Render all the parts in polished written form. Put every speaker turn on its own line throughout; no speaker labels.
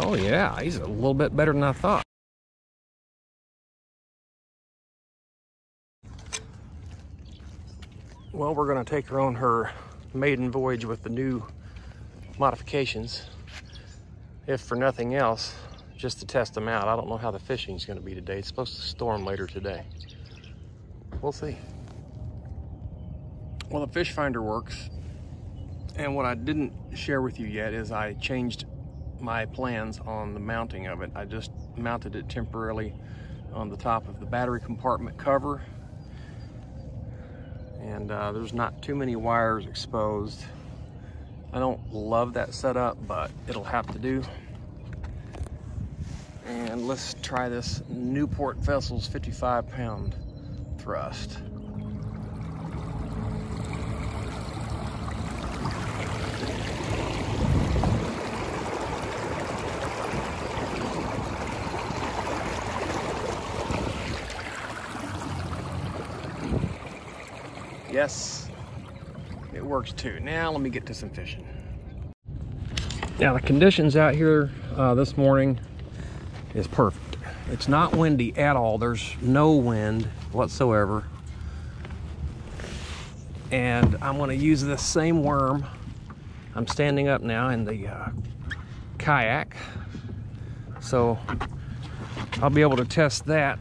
Oh yeah, he's a little bit better than I thought. Well, we're gonna take her on her maiden voyage with the new modifications, if for nothing else, just to test them out. I don't know how the fishing's gonna be today. It's supposed to storm later today. We'll see. Well, the fish finder works, and what I didn't share with you yet is I changed my plans on the mounting of it. I just mounted it temporarily on the top of the battery compartment cover, and there's not too many wires exposed. I don't love that setup, but it'll have to do. And let's try this Newport Vessels 55-pound thrust. Yes, it works too. Now let me get to some fishing. Now the conditions out here this morning is perfect. It's not windy at all. There's no wind whatsoever. And I'm going to use this same worm. I'm standing up now in the kayak, so I'll be able to test that.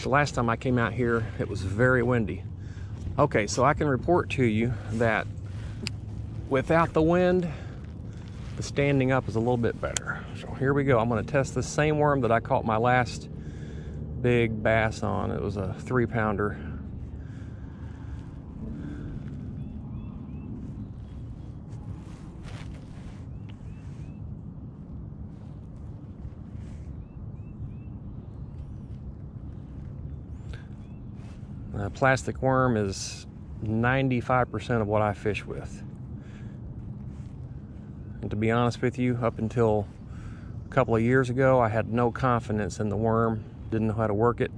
The last time I came out here, it was very windy. Okay, so I can report to you that without the wind, the standing up is a little bit better. So here we go. I'm going to test the same worm that I caught my last big bass on. It was a 3-pounder. A plastic worm is 95% of what I fish with. And to be honest with you, up until a couple of years ago, I had no confidence in the worm, didn't know how to work it.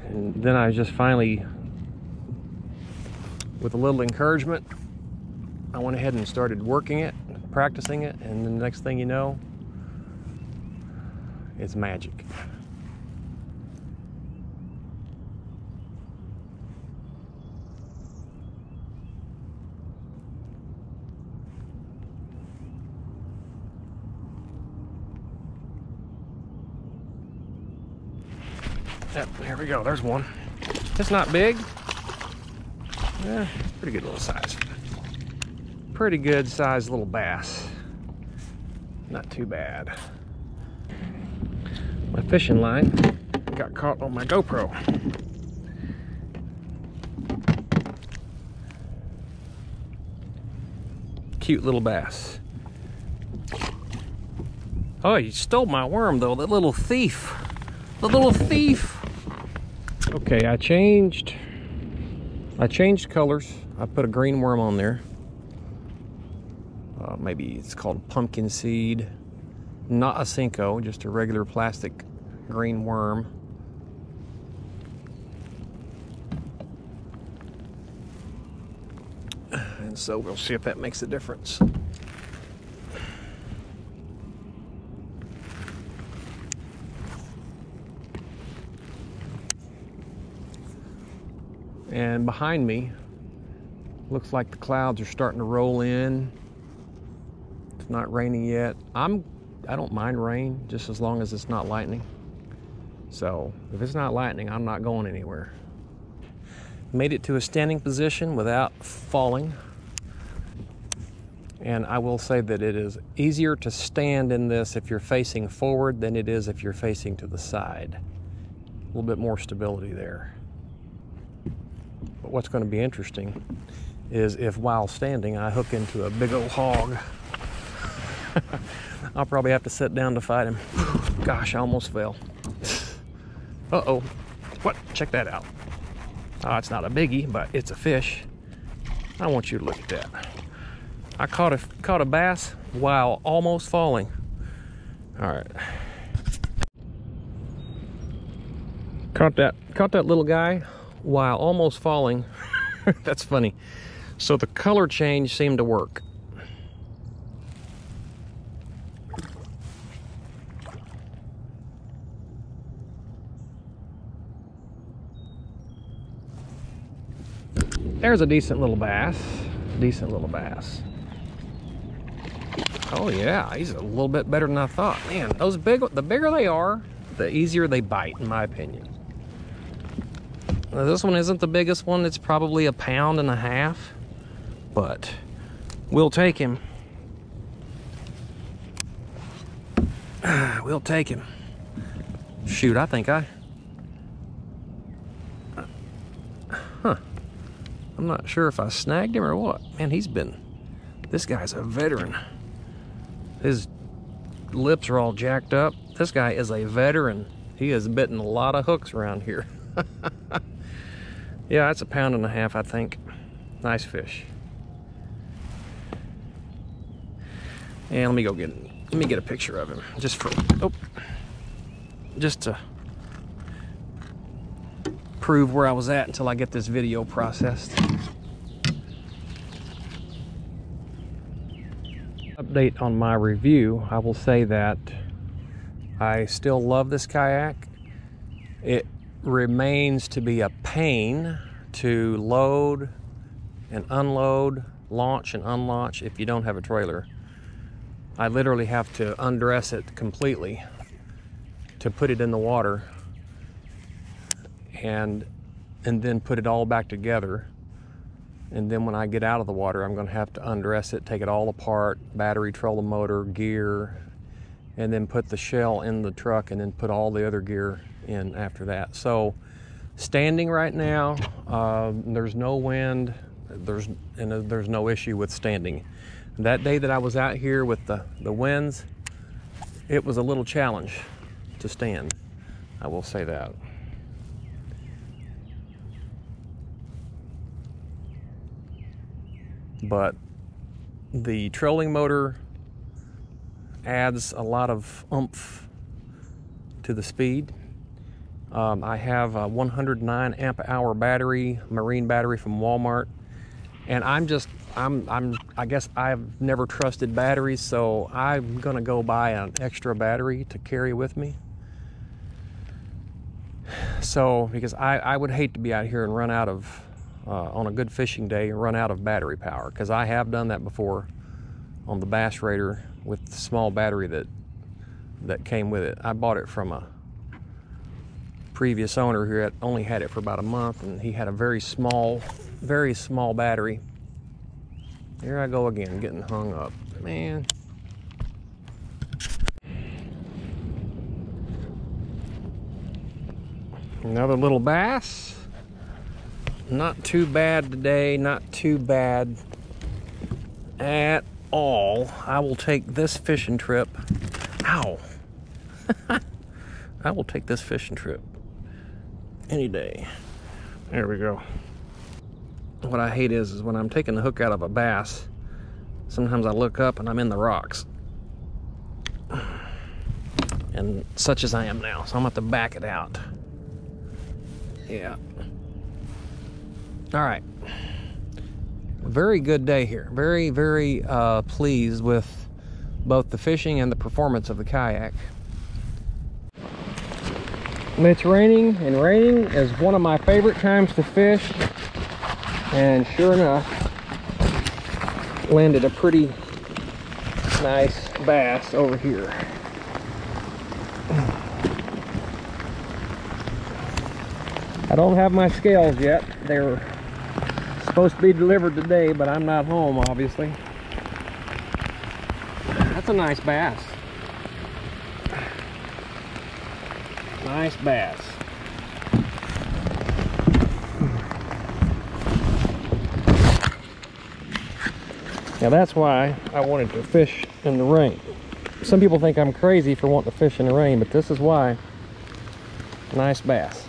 And then I just finally, with a little encouragement, I went ahead and started working it, practicing it, and the next thing you know, it's magic. Yep, here we go. There's one. It's not big. Yeah, pretty good little size. Pretty good sized little bass. Not too bad. My fishing line got caught on my GoPro. Cute little bass. Oh, you stole my worm though, that little thief. The little thief. Okay, I changed colors. I put a green worm on there. Maybe it's called pumpkin seed. Not a Cinco, just a regular plastic green worm. And so we'll see if that makes a difference. And behind me, looks like the clouds are starting to roll in. It's not raining yet. I don't mind rain, just as long as it's not lightning. So if it's not lightning, I'm not going anywhere. Made it to a standing position without falling. And I will say that it is easier to stand in this if you're facing forward than it is if you're facing to the side. A little bit more stability there. But what's going to be interesting is if while standing I hook into a big old hog. I'll probably have to sit down to fight him. Gosh, I almost fell. Uh-oh. What? Check that out. Oh, it's not a biggie, but it's a fish. I want you to look at that. I caught a bass while almost falling. All right. Caught that little guy while almost falling. That's funny. So the color change seemed to work. There's a decent little bass. Decent little bass. Oh yeah, he's a little bit better than I thought. Man, those the bigger they are, the easier they bite, in my opinion. Now, this one isn't the biggest one. It's probably 1.5 pounds, but we'll take him. We'll take him. Shoot, I think I'm not sure if I snagged him or what. Man, this guy's a veteran. His lips are all jacked up. This guy is a veteran. He has bitten a lot of hooks around here. Yeah, that's 1.5 pounds, I think. Nice fish. And let me get a picture of him just to prove where I was at until I get this video processed. Update on my review. I will say that I still love this kayak. It remains to be a pain to load and unload, launch and unlaunch if you don't have a trailer. I literally have to undress it completely to put it in the water and then put it all back together. And then when I get out of the water, I'm going to have to undress it, take it all apart, battery, trolling motor, gear, and then put the shell in the truck and then put all the other gear in after that. So standing right now, there's no wind, there's no issue with standing. That day that I was out here with the winds, it was a little challenge to stand. I will say that. But the trolling motor adds a lot of oomph to the speed. I have a 109 amp hour battery, marine battery from Walmart, and I guess I've never trusted batteries, so I'm gonna go buy an extra battery to carry with me. So, because I would hate to be out here and run out of, on a good fishing day, run out of battery power, because I have done that before on the Bass Raider with the small battery that came with it. I bought it from a previous owner who had only had it for about a month, and he had a very small battery. Here I go again, getting hung up, man. Another little bass. Not too bad today, not too bad at all. I will take this fishing trip. Ow. I will take this fishing trip any day. There we go. What I hate is when I'm taking the hook out of a bass, sometimes I look up and I'm in the rocks. And such as I am now, so I'm gonna have to back it out. Yeah. All right. Very good day here. Very, very pleased with both the fishing and the performance of the kayak. It's raining, and raining is one of my favorite times to fish. And sure enough, landed a pretty nice bass over here. I don't have my scales yet. They're supposed to be delivered today, but I'm not home, obviously. That's a nice bass. Nice bass. Now that's why I wanted to fish in the rain. Some people think I'm crazy for wanting to fish in the rain, but this is why. Nice bass.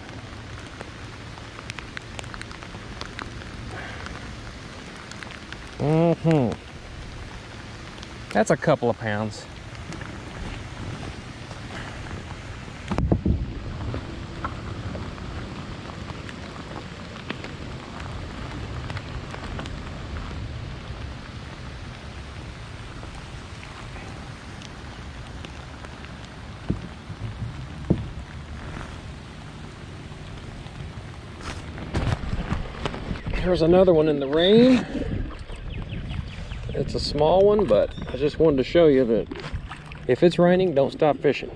That's a couple of pounds. Here's another one in the rain. It's a small one, but I just wanted to show you that if it's raining, don't stop fishing.